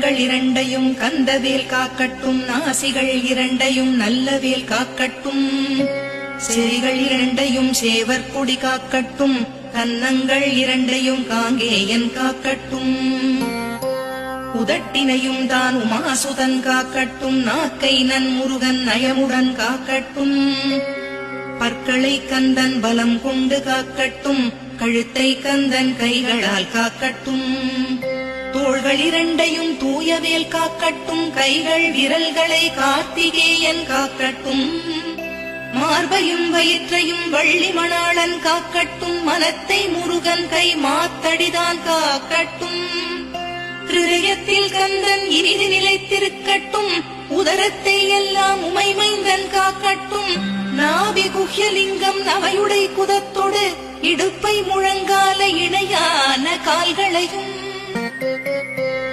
கன்னங்கள் இரண்டையும் கந்தவேல் காக்கட்டும், நாசிகள் இரண்டையும் நல்லவேல் காக்கட்டும், செறிகள் இரண்டையும் சேவற்கொடி காக்கட்டும், கன்னங்கள் இரண்டையும் காங்கேயன் காக்கட்டும், உதட்டினையும் தான் உமாசுதன் காக்கட்டும், நாக்கை நன்முருகன் நயமுடன் காக்கட்டும், பற்களை கந்தன் பலம் கொண்டு காக்கட்டும், கழுத்தை கந்தன் கைகளால் காக்கட்டும், தோள்கள் இரண்டையும் தூயவேல் காக்கட்டும், கைகள் விரல்களை கார்த்திகேயன் காக்கட்டும், மார்பையும் வயிற்றையும் வள்ளி மணாளன் காக்கட்டும், மனத்தை முருகன் கை மாத்தடிதான் காக்கட்டும், ஹிருதயத்தில் கந்தன் இனிது நிலைத்திருக்கட்டும், உதரத்தை எல்லாம் உமைமைந்தன் காக்கட்டும், நாபி குஹ்யலிங்கம் நவையுடை குதத்தொடு இடுப்பை முழங்கால இணையான கால்களையும்